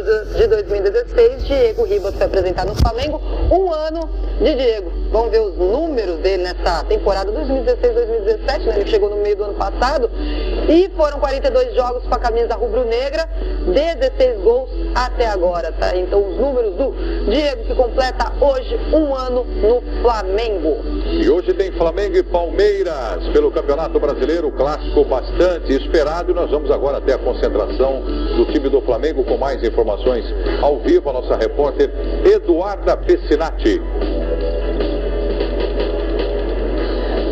de 2016, Diego Ribas foi apresentado no Flamengo. Um ano de Diego. Vamos ver os números dele nessa temporada 2016-2017, né? Ele chegou no meio do ano passado. E foram 42 jogos com a camisa rubro-negra, 16 gols até agora, tá? Então os números do Diego, que completa hoje um ano no Flamengo. E hoje tem Flamengo e Palmeiras pelo Campeonato Brasileiro, clássico bastante esperado. E nós vamos agora até a concentração do time do Flamengo com mais informações ao vivo. A nossa repórter Eduarda Pessinati.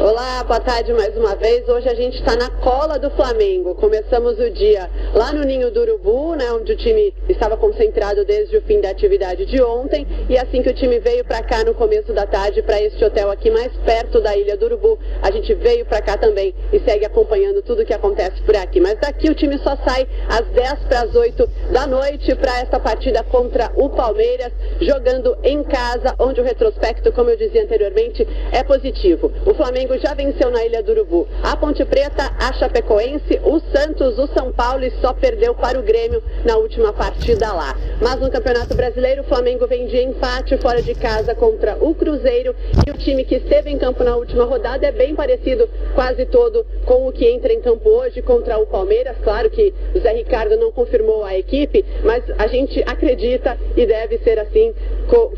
Olá, boa tarde mais uma vez. Hoje a gente está na cola do Flamengo. Começamos o dia lá no Ninho do Urubu, né, onde o time estava concentrado desde o fim da atividade de ontem. E assim que o time veio para cá no começo da tarde, para este hotel aqui mais perto da Ilha do Urubu, a gente veio para cá também e segue acompanhando tudo o que acontece por aqui. Mas daqui o time só sai às 10 para as 8 da noite para esta partida contra o Palmeiras, jogando em casa, onde o retrospecto, como eu dizia anteriormente, é positivo. O Flamengo já venceu na Ilha do Urubu a Ponte Preta, a Chapecoense, o Santos, o São Paulo e só perdeu para o Grêmio na última partida lá. Mas no Campeonato Brasileiro, o Flamengo vem de empate fora de casa contra o Cruzeiro e o time que esteve em campo na última rodada é bem parecido quase todo com o que entra em campo hoje contra o Palmeiras. Claro que o Zé Ricardo não confirmou a equipe, mas a gente acredita e deve ser assim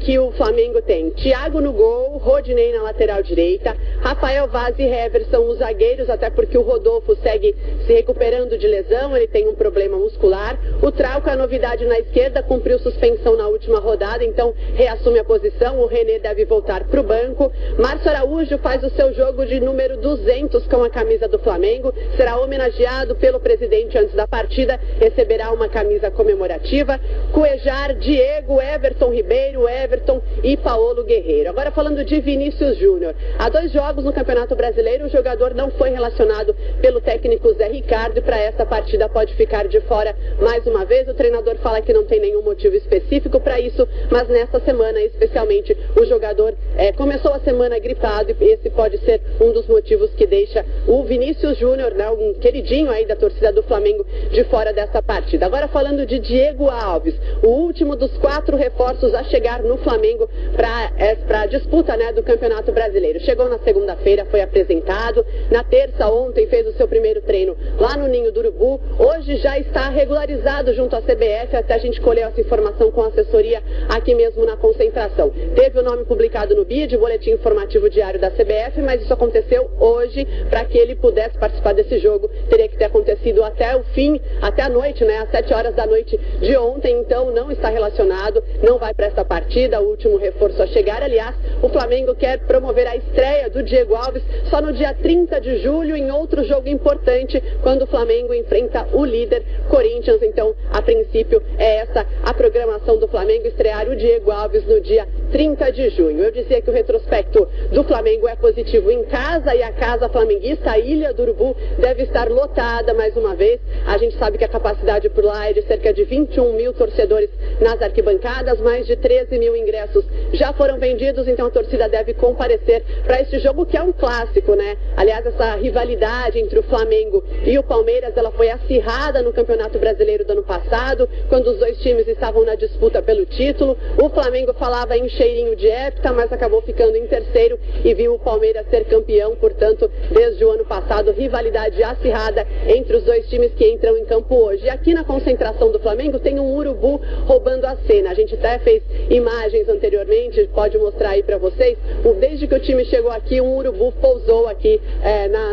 que o Flamengo tem Thiago no gol, Rodinei na lateral direita, Rafael Vaz e Heverson os zagueiros, até porque o Rodolfo segue se recuperando de lesão, ele tem um problema muscular. O Trauco, a novidade na esquerda, cumpriu suspensão na última rodada, então reassume a posição. O René deve voltar para o banco. Márcio Araújo faz o seu jogo de número 200 com a camisa do Flamengo, será homenageado pelo presidente antes da partida, receberá uma camisa comemorativa. Cuejar, Diego, Everton Ribeiro, Everton e Paolo Guerreiro. Agora falando de Vinícius Júnior. Há 2 jogos no Campeonato Brasileiro, o jogador não foi relacionado pelo técnico Zé Ricardo e para essa partida pode ficar de fora mais uma vez. O treinador fala que não tem nenhum motivo específico para isso, mas nessa semana especialmente o jogador começou a semana gripado e esse pode ser um dos motivos que deixa o Vinícius Júnior, né, um queridinho aí da torcida do Flamengo, de fora dessa partida. Agora falando de Diego Alves, o último dos 4 reforços a chegar no Flamengo para a disputa, né, do Campeonato Brasileiro. Chegou na segunda-feira, foi apresentado. Na terça, ontem, fez o seu primeiro treino lá no Ninho do Urubu. Hoje já está regularizado junto à CBF, até a gente colheu essa informação com a assessoria aqui mesmo na concentração. Teve o nome publicado no BID, Boletim Informativo Diário da CBF, mas isso aconteceu hoje. Para que ele pudesse participar desse jogo, teria que ter acontecido até o fim, até a noite, né, às 7 horas da noite de ontem. Então não está relacionado, não vai para essa partida, o último reforço a chegar. Aliás, o Flamengo quer promover a estreia do Diego Alves só no dia 30 de julho, em outro jogo importante, quando o Flamengo enfrenta o líder Corinthians. Então, a princípio, é essa a programação do Flamengo, estrear o Diego Alves no dia 30 de junho. Eu dizia que o retrospecto do Flamengo é positivo em casa e a casa flamenguista, a Ilha do Urubu, deve estar lotada mais uma vez. A gente sabe que a capacidade por lá é de cerca de 21 mil torcedores nas arquibancadas, mais de 13 mil ingressos já foram vendidos, então a torcida deve comparecer para este jogo que é um clássico, né? Aliás, essa rivalidade entre o Flamengo e o Palmeiras, ela foi acirrada no Campeonato Brasileiro do ano passado, quando os dois times estavam na disputa pelo título. O Flamengo falava em cheirinho de hepta, mas acabou ficando em terceiro e viu o Palmeiras ser campeão. Portanto, desde o ano passado, rivalidade acirrada entre os dois times que entram em campo hoje. E aqui na concentração do Flamengo tem um urubu roubando a cena. A gente até fez imagens anteriormente, pode mostrar aí para vocês. Desde que o time chegou aqui, um urubu pousou aqui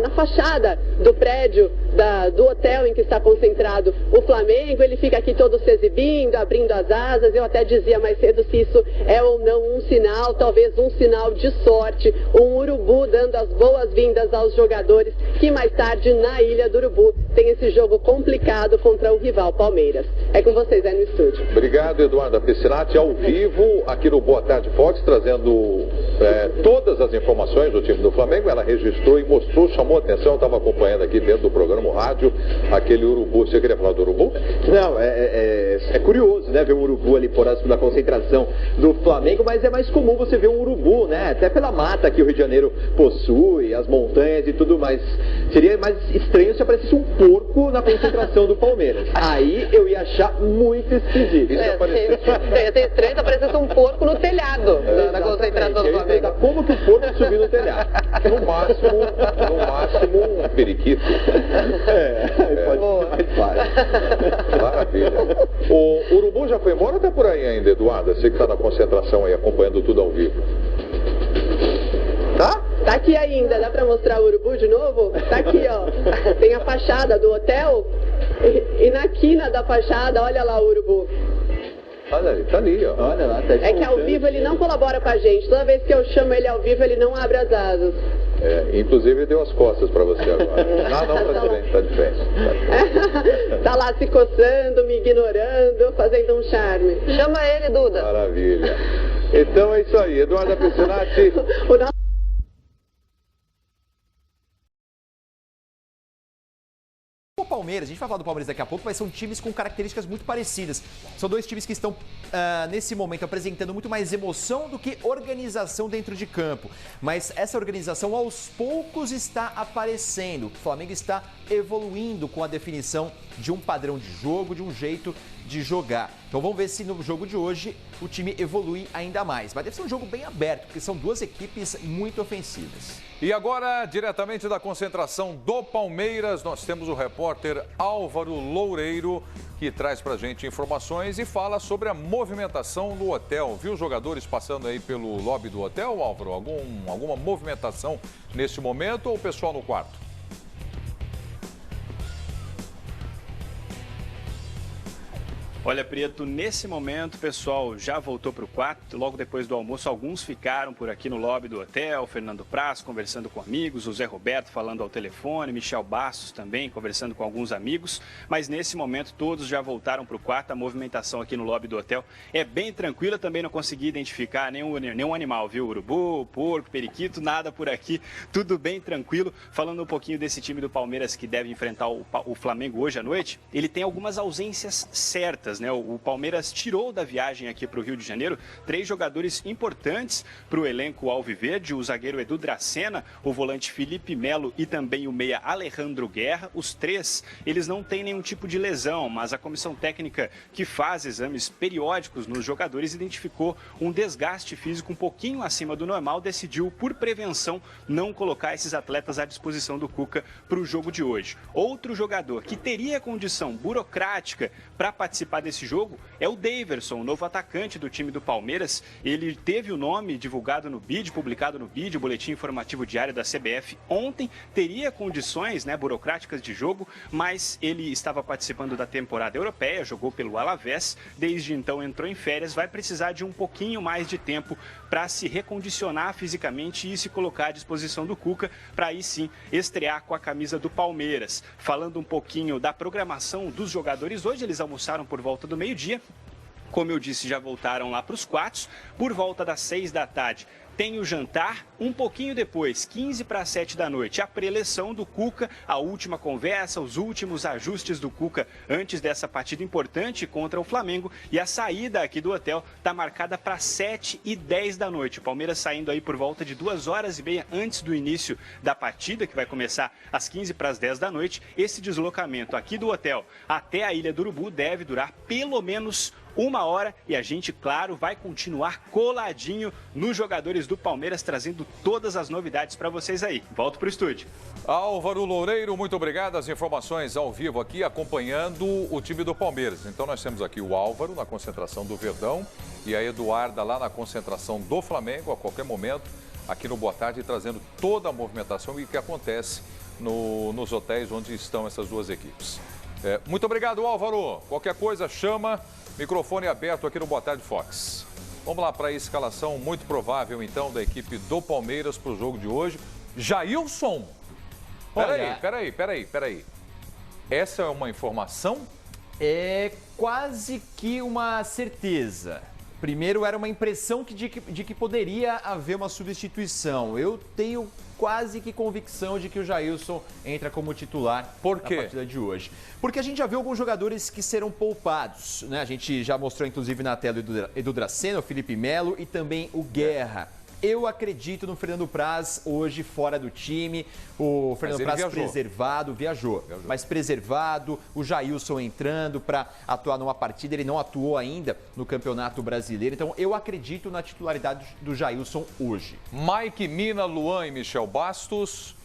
na fachada do prédio do hotel em que está concentrado o Flamengo. Ele fica aqui todo se exibindo, abrindo as asas. Eu até dizia mais cedo se isso é ou não um sinal, talvez um sinal de sorte, um urubu dando as boas-vindas aos jogadores que mais tarde na Ilha do Urubu tem esse jogo complicado contra o rival Palmeiras. É com vocês aí no estúdio. Obrigado, Eduarda Pessinati, ao vivo aqui no Boa Tarde Fox, trazendo todas as informações do time do Flamengo. Ela registrou e mostrou, chamou a atenção, eu estava acompanhando aqui dentro do programa. escutando no rádio aquele urubu. Você queria falar do urubu? Não, é curioso, né, ver um urubu ali próximo da concentração do Flamengo, mas é mais comum você ver um urubu, né, até pela mata que o Rio de Janeiro possui, as montanhas e tudo mais. Seria mais estranho se aparecesse um porco na concentração do Palmeiras. Aí eu ia achar muito esquisito. Ia ser estranho se aparecesse um porco no telhado da concentração do Flamengo. Como que o porco subiu no telhado? No máximo um periquito. Pode ser mais fácil. Maravilha. O urubu já foi embora ou tá por aí ainda, Eduardo? Você que está na concentração aí, acompanhando tudo ao vivo. Tá? Tá aqui ainda, dá pra mostrar o urubu de novo? Tá aqui, ó. Tem a fachada do hotel e na quina da fachada, olha lá o urubu. Olha ali, tá ali, ó. Olha lá, tá. É que ao vivo ele não colabora com a gente. Toda vez que eu chamo ele ao vivo, ele não abre as asas. Inclusive deu as costas pra você agora. Não, tá de frente. Tá lá se coçando, me ignorando, fazendo um charme. Chama ele, Duda. Maravilha. Então é isso aí, Eduardo Piscinati. O Palmeiras, a gente vai falar do Palmeiras daqui a pouco, mas são times com características muito parecidas. São dois times que estão, nesse momento, apresentando muito mais emoção do que organização dentro de campo. Mas essa organização, aos poucos, está aparecendo. O Flamengo está evoluindo com a definição de um padrão de jogo, de um jeito de jogar. Então vamos ver se no jogo de hoje o time evolui ainda mais. Mas deve ser um jogo bem aberto, porque são duas equipes muito ofensivas. E agora, diretamente da concentração do Palmeiras, nós temos o repórter Álvaro Loureiro, que traz pra gente informações e fala sobre a movimentação no hotel. Viu os jogadores passando aí pelo lobby do hotel, Álvaro? Alguma movimentação nesse momento ou o pessoal no quarto? Olha, Prieto, nesse momento o pessoal já voltou para o quarto. Logo depois do almoço, alguns ficaram por aqui no lobby do hotel. Fernando Praz conversando com amigos, o Zé Roberto falando ao telefone, Michel Bastos também conversando com alguns amigos. Mas nesse momento todos já voltaram para o quarto. A movimentação aqui no lobby do hotel é bem tranquila. Também não consegui identificar nenhum animal, viu? Urubu, porco, periquito, nada por aqui. Tudo bem tranquilo. Falando um pouquinho desse time do Palmeiras que deve enfrentar o Flamengo hoje à noite, ele tem algumas ausências certas. O Palmeiras tirou da viagem aqui para o Rio de Janeiro 3 jogadores importantes para o elenco alviverde, o zagueiro Edu Dracena, o volante Felipe Melo e também o meia Alejandro Guerra. Os 3, eles não têm nenhum tipo de lesão, mas a comissão técnica que faz exames periódicos nos jogadores identificou um desgaste físico um pouquinho acima do normal, decidiu, por prevenção, não colocar esses atletas à disposição do Cuca para o jogo de hoje. Outro jogador que teria condição burocrática para participar desse jogo é o Daverson, o novo atacante do time do Palmeiras. Ele teve o nome divulgado no BID, publicado no BID, o Boletim Informativo Diário da CBF, ontem. Teria condições burocráticas de jogo, mas ele estava participando da temporada europeia, jogou pelo Alavés, desde então entrou em férias, vai precisar de um pouquinho mais de tempo para se recondicionar fisicamente e se colocar à disposição do Cuca, para aí sim estrear com a camisa do Palmeiras. Falando um pouquinho da programação dos jogadores, hoje eles almoçaram por volta do meio-dia. Como eu disse, já voltaram lá para os quartos. Por volta das 6 da tarde tem o jantar. Um pouquinho depois, 15 para 7 da noite, a preleção do Cuca, a última conversa, os últimos ajustes do Cuca antes dessa partida importante contra o Flamengo. E a saída aqui do hotel está marcada para 7h10 da noite. O Palmeiras saindo aí por volta de 2h30 antes do início da partida, que vai começar às 15 para as 10 da noite. Esse deslocamento aqui do hotel até a Ilha do Urubu deve durar pelo menos 1 hora e a gente, claro, vai continuar coladinho nos jogadores do Palmeiras, trazendo todas as novidades para vocês aí. Volto para o estúdio. Álvaro Loureiro, muito obrigado. As informações ao vivo aqui, acompanhando o time do Palmeiras. Então nós temos aqui o Álvaro na concentração do Verdão e a Eduarda lá na concentração do Flamengo, a qualquer momento, aqui no Boa Tarde, trazendo toda a movimentação e o que acontece nos hotéis onde estão essas duas equipes. Muito obrigado, Álvaro. Qualquer coisa, chama. Microfone aberto aqui no Boa Tarde Fox. Vamos lá para a escalação muito provável, então, da equipe do Palmeiras para o jogo de hoje. Jailson. Peraí. Essa é uma informação? É quase que uma certeza. Primeiro, era uma impressão de que poderia haver uma substituição. Eu tenho quase que convicção de que o Jailson entra como titular na partida de hoje. Porque a gente já viu alguns jogadores que serão poupados, né? A gente já mostrou, inclusive, na tela o Edu Dracena, o Felipe Melo e também o Guerra. Eu acredito no Fernando Praz hoje fora do time. O Fernando Praz preservado, viajou, mas preservado. O Jailson entrando para atuar numa partida. Ele não atuou ainda no Campeonato Brasileiro. Então eu acredito na titularidade do Jailson hoje. Mike Mina, Luan e Michel Bastos.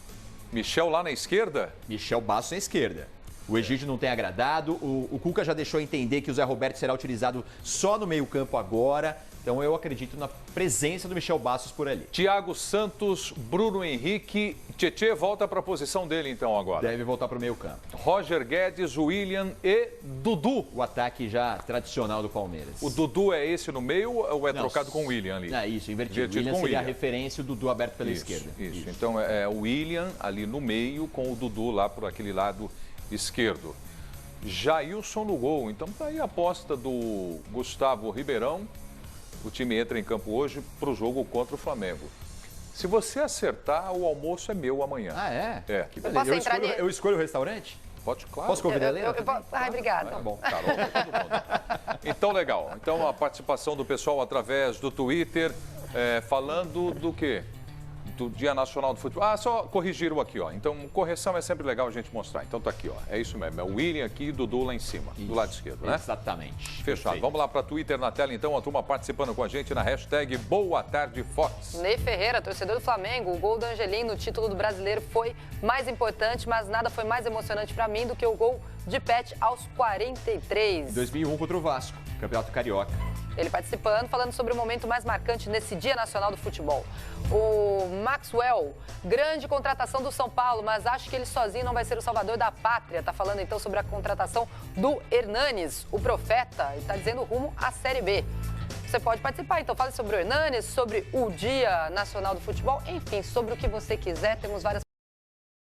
Michel lá na esquerda? Michel Bastos na esquerda. O Egídio não tem agradado. O Cuca já deixou entender que o Zé Roberto será utilizado só no meio-campo agora. Então eu acredito na presença do Michel Bastos por ali. Thiago Santos, Bruno Henrique. Tietê volta para a posição dele então agora. Deve voltar para o meio-campo. Roger Guedes, William e Dudu. O ataque já tradicional do Palmeiras. O Dudu é esse no meio ou é trocado com o William ali? É isso, invertido. O William seria a referência, o Dudu aberto pela esquerda. Isso. Então é o William ali no meio com o Dudu lá por aquele lado esquerdo. Jailson no gol. Então tá aí a aposta do Gustavo Ribeirão. O time entra em campo hoje para o jogo contra o Flamengo. Se você acertar, o almoço é meu amanhã. Ah, é? É. Que beleza. Eu escolho o restaurante? Pode, claro. Posso convidar a Helena? Ai, obrigada. Tá bom, Carol, todo mundo. Então, legal. Então, a participação do pessoal através do Twitter, falando do quê? Do Dia Nacional do Futebol. Ah, só corrigiram aqui, ó. Então, correção é sempre legal a gente mostrar. Então, tá aqui, ó. É isso mesmo. É o William aqui e o Dudu lá em cima, do lado esquerdo, né? Exatamente. Fechado. Perfeito. Vamos lá para Twitter na tela, então. A turma participando com a gente na hashtag Boa Tarde Fox. Ney Ferreira, torcedor do Flamengo. O gol do Angelim no título do Brasileiro foi mais importante, mas nada foi mais emocionante para mim do que o gol de Pet aos 43. 2001 contra o Vasco, Campeonato Carioca. Ele participando, falando sobre o momento mais marcante nesse Dia Nacional do Futebol. O Maxwell, grande contratação do São Paulo, mas acho que ele sozinho não vai ser o salvador da pátria. Tá falando então sobre a contratação do Hernanes, o profeta, e tá dizendo rumo à Série B. Você pode participar, então fale sobre o Hernanes, sobre o Dia Nacional do Futebol, enfim, sobre o que você quiser. Temos várias